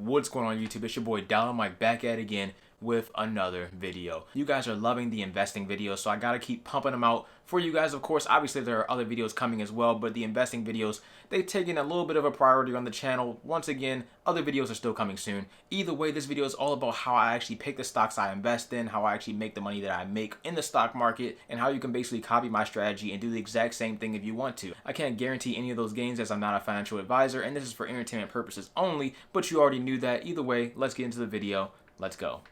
What's going on YouTube? It's your boy DollarMike back at it again with another video. You guys are loving the investing videos, so I gotta keep pumping them out for you guys. Of course, obviously there are other videos coming as well, but the investing videos, they've taken a little bit of a priority on the channel. Once again, other videos are still coming soon. Either way, this video is all about how I actually pick the stocks I invest in, how I actually make the money that I make in the stock market, and how you can basically copy my strategy and do the exact same thing if you want to. I can't guarantee any of those gains as I'm not a financial advisor, and this is for entertainment purposes only, but you already knew that. Either way, let's get into the video. Let's go.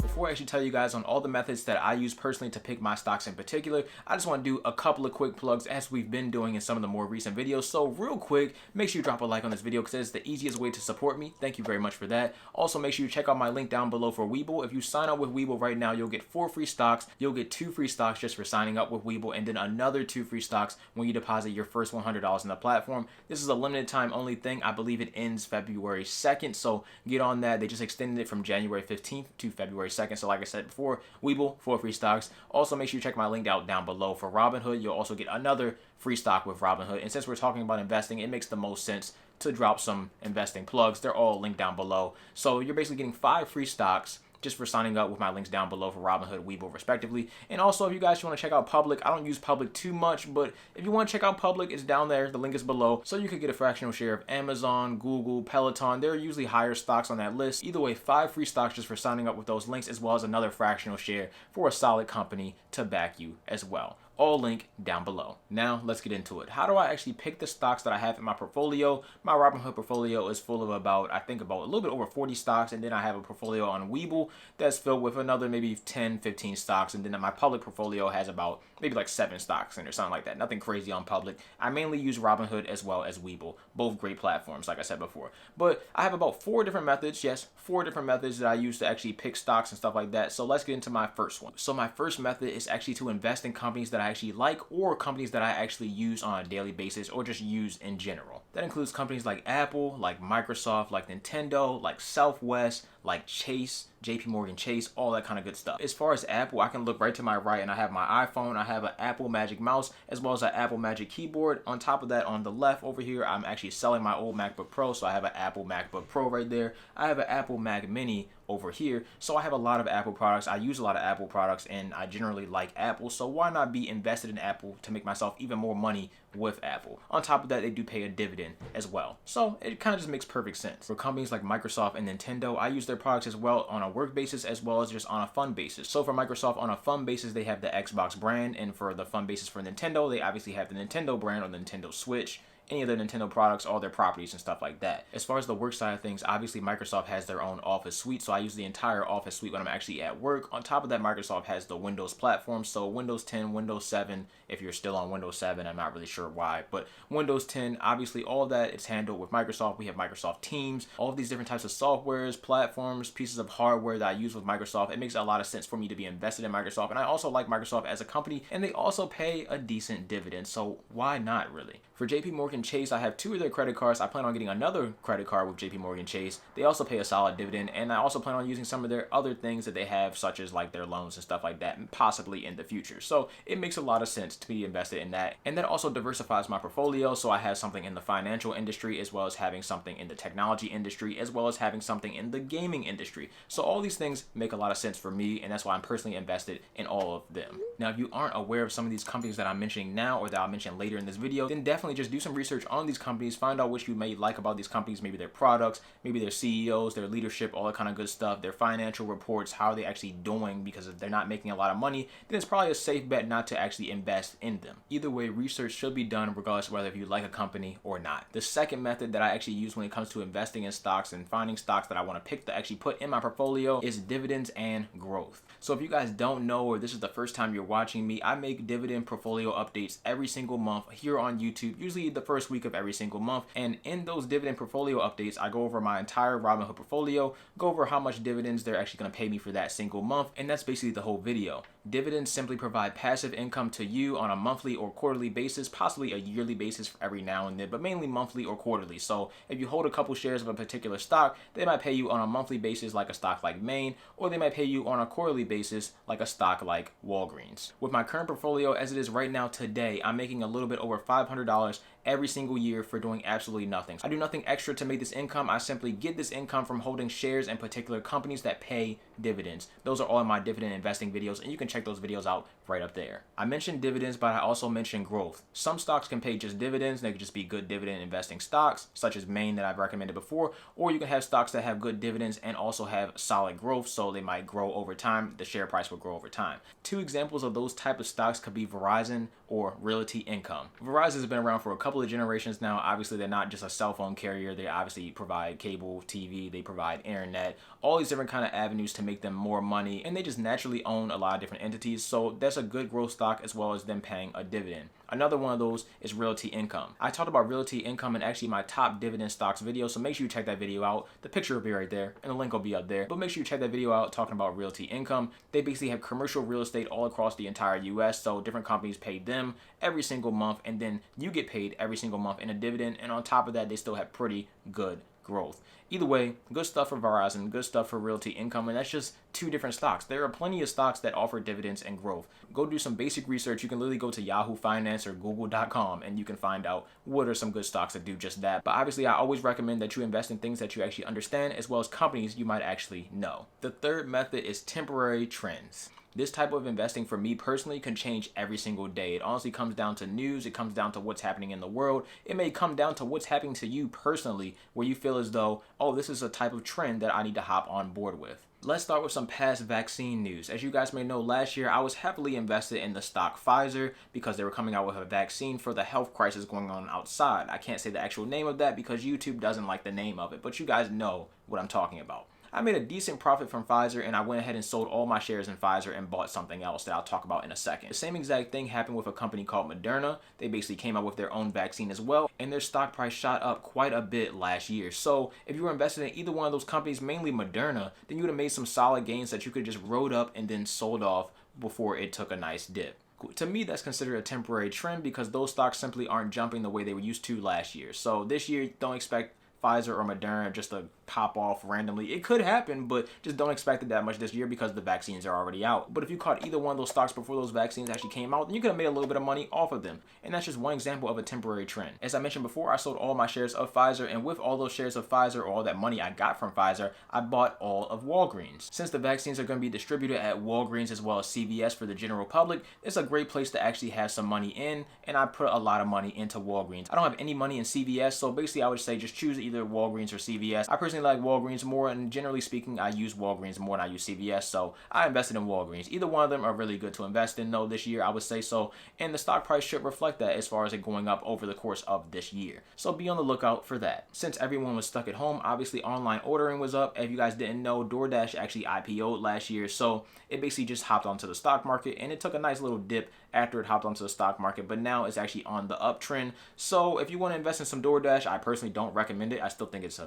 Before I actually tell you guys on all the methods that I use personally to pick my stocks in particular, I just want to do a couple of quick plugs as we've been doing in some of the more recent videos. So real quick, make sure you drop a like on this video because it's the easiest way to support me. Thank you very much for that. Also, make sure you check out my link down below for Webull. If you sign up with Webull right now, you'll get 4 free stocks. You'll get 2 free stocks just for signing up with Webull, and then another 2 free stocks when you deposit your first $100 in the platform. This is a limited time only thing. I believe it ends February 2nd, so get on that. They just extended it from January 15th to February 2nd. So like I said before, Webull, 4 free stocks. Also, make sure you check my link out down below for Robinhood. You'll also get another free stock with Robinhood. And since we're talking about investing, it makes the most sense to drop some investing plugs. They're all linked down below. So you're basically getting 5 free stocks just for signing up with my links down below for Robinhood, Webull, respectively. And also, if you guys want to check out Public, I don't use Public too much, but if you want to check out Public, it's down there. The link is below. So you could get a fractional share of Amazon, Google, Peloton. They're usually higher stocks on that list. Either way, 5 free stocks just for signing up with those links, as well as another fractional share for a solid company to back you as well. All link down below. Now let's get into it. How do I actually pick the stocks that I have in my portfolio? My Robinhood portfolio is full of about a little bit over 40 stocks, and then I have a portfolio on Webull that's filled with another maybe 10, 15 stocks, and then my public portfolio has about maybe like 7 stocks in or something like that. Nothing crazy on public. I mainly use Robinhood as well as Webull, both great platforms like I said before. But I have about 4 different methods, yes, 4 different methods that I use to actually pick stocks and stuff like that. So let's get into my first one. So my first method is actually to invest in companies that I actually like, or companies that I actually use on a daily basis, or just use in general. That includes companies like Apple, like Microsoft, like Nintendo, like Southwest, like Chase, JP Chase, all that kind of good stuff. As far as Apple, I can look right to my right and I have my iPhone, I have an Apple Magic Mouse, as well as an Apple Magic Keyboard. On top of that, on the left over here, I'm actually selling my old MacBook Pro, so I have an Apple MacBook Pro right there. I have an Apple Mac Mini over here, so I have a lot of Apple products. I use a lot of Apple products, and I generally like Apple, so why not be invested in Apple to make myself even more money with Apple? On top of that, they do pay a dividend as well, so it kind of just makes perfect sense. For companies like Microsoft and Nintendo, I use their products as well on a work basis as well as just on a fun basis. So for Microsoft, on a fun basis, they have the Xbox brand, and for the fun basis for Nintendo, they obviously have the Nintendo brand or the Nintendo Switch, any of the Nintendo products, all their properties and stuff like that. As far as the work side of things, obviously Microsoft has their own Office suite, so I use the entire Office suite when I'm actually at work. On top of that, Microsoft has the Windows platform, so Windows 10, Windows 7, if you're still on Windows 7, I'm not really sure why, but Windows 10, obviously all of that, it's handled with Microsoft. We have Microsoft Teams, all of these different types of softwares, platforms, pieces of hardware that I use with Microsoft. It makes a lot of sense for me to be invested in Microsoft, and I also like Microsoft as a company, and they also pay a decent dividend, so why not really? For JP Chase, I have 2 of their credit cards. I plan on getting another credit card with JP Chase. They also pay a solid dividend, and I also plan on using some of their other things that they have, such as like their loans and stuff like that, and possibly in the future. So it makes a lot of sense to be invested in that, and that also diversifies my portfolio, so I have something in the financial industry, as well as having something in the technology industry, as well as having something in the gaming industry. So all these things make a lot of sense for me, and that's why I'm personally invested in all of them. Now, if you aren't aware of some of these companies that I'm mentioning now, or that I'll mention later in this video, then definitely just do some research on these companies, find out what you may like about these companies, maybe their products, maybe their CEOs, their leadership, all that kind of good stuff, their financial reports, how are they actually doing, because if they're not making a lot of money, then it's probably a safe bet not to actually invest in them. Either way, research should be done regardless of whether if you like a company or not. The second method that I actually use when it comes to investing in stocks and finding stocks that I want to pick to actually put in my portfolio is dividends and growth. So if you guys don't know, or this is the first time you're watching me, I make dividend portfolio updates every single month here on YouTube. Usually the first first week of every single month. And in those dividend portfolio updates, I go over my entire Robinhood portfolio, go over how much dividends they're actually going to pay me for that single month, and that's basically the whole video. Dividends simply provide passive income to you on a monthly or quarterly basis, possibly a yearly basis every now and then, but mainly monthly or quarterly. So if you hold a couple shares of a particular stock, they might pay you on a monthly basis like a stock like Maine, or they might pay you on a quarterly basis like a stock like Walgreens. With my current portfolio as it is right now today, I'm making a little bit over $500 every single year for doing absolutely nothing. I do nothing extra to make this income. I simply get this income from holding shares in particular companies that pay dividends. Those are all in my dividend investing videos, and you can check those videos out right up there. I mentioned dividends, but I also mentioned growth. Some stocks can pay just dividends. They could just be good dividend investing stocks, such as Maine that I've recommended before, or you can have stocks that have good dividends and also have solid growth, so they might grow over time. The share price will grow over time. Two examples of those type of stocks could be Verizon or Realty Income. Verizon has been around for a couple of generations now. Obviously, they're not just a cell phone carrier. They obviously provide cable TV, they provide internet, all these different kind of avenues to make them more money, and they just naturally own a lot of different entities. So that's a good growth stock as well as them paying a dividend. Another one of those is Realty Income. I talked about Realty Income in actually my top dividend stocks video, so make sure you check that video out. The picture will be right there, and the link will be up there. But make sure you check that video out talking about Realty Income. They basically have commercial real estate all across the entire US, so different companies pay them every single month, and then you get paid every single month in a dividend, and on top of that, they still have pretty good growth. Either way, good stuff for Verizon, good stuff for Realty Income, and that's just two different stocks. There are plenty of stocks that offer dividends and growth. Go do some basic research. You can literally go to Yahoo Finance or Google.com and you can find out what are some good stocks that do just that. But obviously, I always recommend that you invest in things that you actually understand as well as companies you might actually know. The third method is temporary trends. This type of investing for me personally can change every single day. It honestly comes down to news. It comes down to what's happening in the world. It may come down to what's happening to you personally, where you feel as though, oh, this is a type of trend that I need to hop on board with. Let's start with some past vaccine news. As you guys may know, last year I was heavily invested in the stock Pfizer because they were coming out with a vaccine for the health crisis going on outside. I can't say the actual name of that because YouTube doesn't like the name of it, but you guys know what I'm talking about. I made a decent profit from Pfizer, and I went ahead and sold all my shares in Pfizer and bought something else that I'll talk about in a second. The same exact thing happened with a company called Moderna. They basically came out with their own vaccine as well, and their stock price shot up quite a bit last year. So if you were invested in either one of those companies, mainly Moderna, then you would have made some solid gains that you could just rode up and then sold off before it took a nice dip. To me, that's considered a temporary trend because those stocks simply aren't jumping the way they were used to last year. So this year, don't expect Pfizer or Moderna just to pop off randomly. It could happen, but just don't expect it that much this year because the vaccines are already out. But if you caught either one of those stocks before those vaccines actually came out, then you could have made a little bit of money off of them. And that's just one example of a temporary trend. As I mentioned before, I sold all my shares of Pfizer, and with all those shares of Pfizer or all that money I got from Pfizer, I bought all of Walgreens. Since the vaccines are going to be distributed at Walgreens as well as CVS for the general public, it's a great place to actually have some money in, and I put a lot of money into Walgreens. I don't have any money in CVS, so basically I would say just choose either Walgreens or CVS. I personally like Walgreens more, and generally speaking, I use Walgreens more than I use CVS, so I invested in Walgreens. Either one of them are really good to invest in, though, this year, I would say so, and the stock price should reflect that as far as it going up over the course of this year. So be on the lookout for that. Since everyone was stuck at home, obviously online ordering was up. If you guys didn't know, DoorDash actually IPO'd last year, so it basically just hopped onto the stock market, and it took a nice little dip after it hopped onto the stock market, but now it's actually on the uptrend. So if you want to invest in some DoorDash, I personally don't recommend it. I still think it's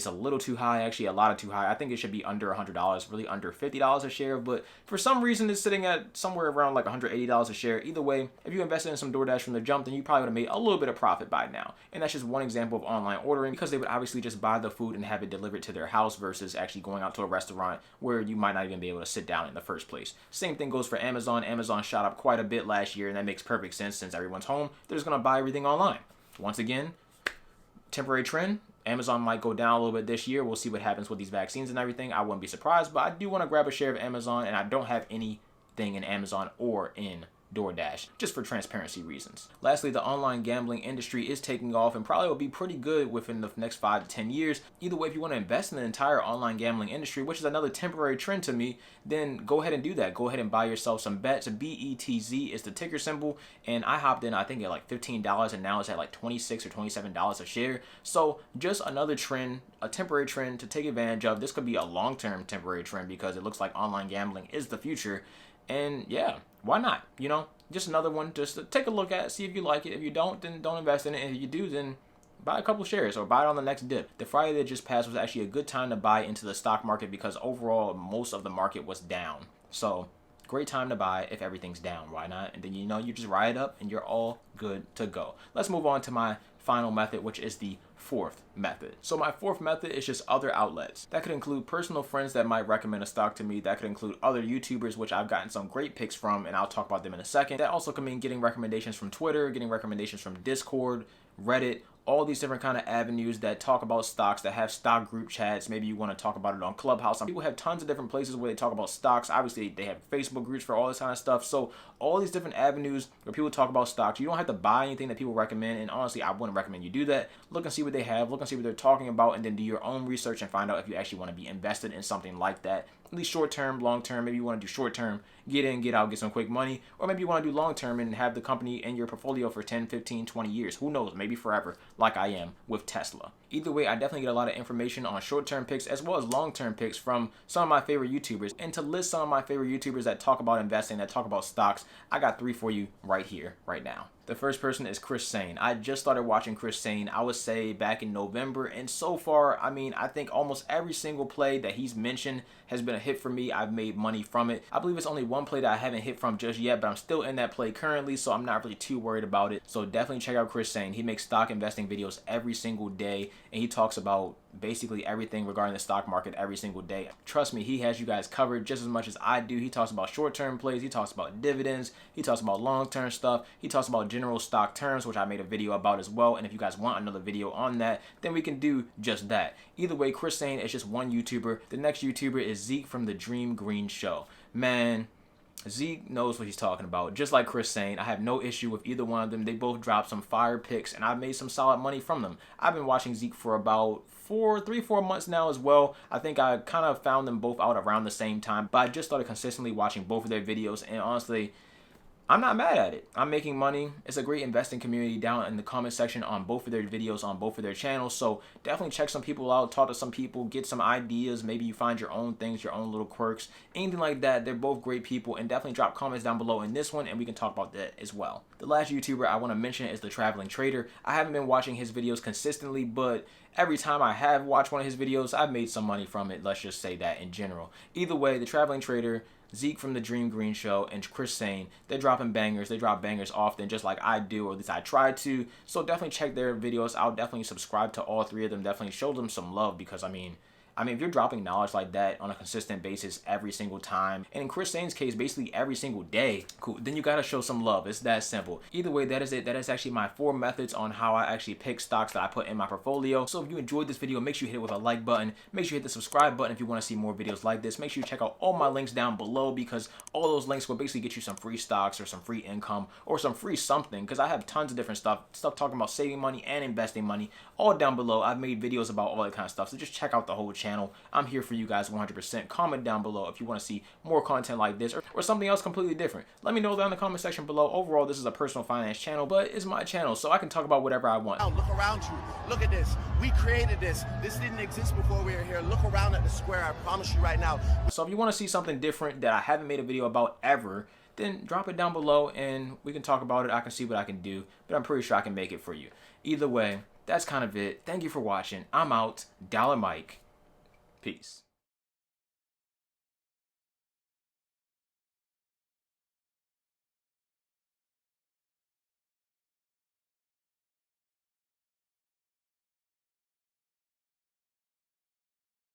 a little too high, actually a lot too high. I think it should be under $100, really under $50 a share, but for some reason it's sitting at somewhere around like $180 a share. Either way, if you invested in some DoorDash from the jump, then you probably would have made a little bit of profit by now. And that's just one example of online ordering because they would obviously just buy the food and have it delivered to their house versus actually going out to a restaurant where you might not even be able to sit down in the first place. Same thing goes for Amazon. Amazon shot up quite a bit last year, and that makes perfect sense since everyone's home. They're just going to buy everything online. Once again, temporary trend. Amazon might go down a little bit this year. We'll see what happens with these vaccines and everything. I wouldn't be surprised, but I do want to grab a share of Amazon, and I don't have anything in Amazon or in DoorDash, just for transparency reasons. Lastly, the online gambling industry is taking off and probably will be pretty good within the next 5 to 10 years. Either way, if you want to invest in the entire online gambling industry, which is another temporary trend to me, then go ahead and do that. Go ahead and buy yourself some bets. BETZ is the ticker symbol, and I hopped in, I think, at like $15, and now it's at like $26 or $27 a share. So just another trend, a temporary trend to take advantage of. This could be a long-term temporary trend because it looks like online gambling is the future. And yeah, why not? You know, just another one just to take a look at, see if you like it. If you don't, then don't invest in it. And if you do, then buy a couple shares or buy it on the next dip. The Friday that just passed was actually a good time to buy into the stock market because overall most of the market was down. So great time to buy if everything's down. Why not? And then you just ride it up and you're all good to go. Let's move on to my final method, which is the fourth method. So my fourth method is just other outlets. That could include personal friends that might recommend a stock to me. That could include other YouTubers, which I've gotten some great picks from, and I'll talk about them in a second. That also can mean getting recommendations from Twitter, getting recommendations from Discord, Reddit, all these different kind of avenues that talk about stocks, that have stock group chats. Maybe you want to talk about it on Clubhouse. Some people have tons of different places where they talk about stocks. Obviously, they have Facebook groups for all this kind of stuff. So all these different avenues where people talk about stocks. You don't have to buy anything that people recommend. And honestly, I wouldn't recommend you do that. Look and see what they have. Look and see what they're talking about. And then do your own research and find out if you actually want to be invested in something like that. At least short term, long term. Maybe you want to do short term, get in, get out, get some quick money. Or maybe you want to do long term and have the company in your portfolio for 10, 15, 20 years. Who knows? Maybe forever, like I am with Tesla. Either way, I definitely get a lot of information on short-term picks as well as long-term picks from some of my favorite YouTubers. And to list some of my favorite YouTubers that talk about investing, that talk about stocks, I got 3 for you right here, right now. The first person is Chris Sane. I just started watching Chris Sane, I would say back in November. And so far, I mean, I think almost every single play that he's mentioned has been a hit for me. I've made money from it. I believe it's only one play that I haven't hit from just yet, but I'm still in that play currently, so I'm not really too worried about it. So definitely check out Chris Sane. He makes stock investing videos every single day, and he talks about basically everything regarding the stock market every single day. Trust me, he has you guys covered just as much as I do. He talks about short-term plays, he talks about dividends, he talks about long-term stuff, he talks about general stock terms, which I made a video about as well. And if you guys want another video on that, then we can do just that. Either way, Chris Sane is just one YouTuber. The next YouTuber is Zeke from the Dream Green Show. Man, Zeke knows what he's talking about. Just like Chris Sane, I have no issue with either one of them. They both dropped some fire picks, and I've made some solid money from them. I've been watching Zeke for about 3-4 months now as well. I think I kind of found them both out around the same time, but I just started consistently watching both of their videos, and honestly, I'm not mad at it. I'm making money. It's a great investing community down in the comment section on both of their videos, on both of their channels. So definitely check some people out, talk to some people, get some ideas. Maybe you find your own things, your own little quirks, anything like that. They're both great people, and definitely drop comments down below in this one, and we can talk about that as well. The last YouTuber I want to mention is The Traveling Trader. I haven't been watching his videos consistently, but every time I have watched one of his videos, I've made some money from it. Let's just say that in general. Either way, The Traveling Trader, Zeke from the Dream Green Show, and Chris Sane, they're dropping bangers. They drop bangers often, just like I do, or at least I try to. So definitely check their videos out. Definitely subscribe to all 3 of them. Definitely show them some love, because I mean, if you're dropping knowledge like that on a consistent basis every single time, and in Chris Sane's case, basically every single day, cool, then you gotta show some love. It's that simple. Either way, that is it. That is actually my 4 methods on how I actually pick stocks that I put in my portfolio. So if you enjoyed this video, make sure you hit it with a like button. Make sure you hit the subscribe button if you want to see more videos like this. Make sure you check out all my links down below, because all those links will basically get you some free stocks or some free income or some free something, because I have tons of different stuff talking about saving money and investing money, all down below. I've made videos about all that kind of stuff, so just check out the whole channel. I'm here for you guys 100%. Comment down below if you want to see more content like this or something else completely different. Let me know down in the comment section below. Overall, this is a personal finance channel, but it's my channel, so I can talk about whatever I want. Look around you. Look at this. We created this. This didn't exist before we were here. Look around at the square. I promise you right now. So if you want to see something different that I haven't made a video about ever, then drop it down below and we can talk about it. I can see what I can do, but I'm pretty sure I can make it for you. Either way, that's kind of it. Thank you for watching. I'm out. DollarMike. Peace.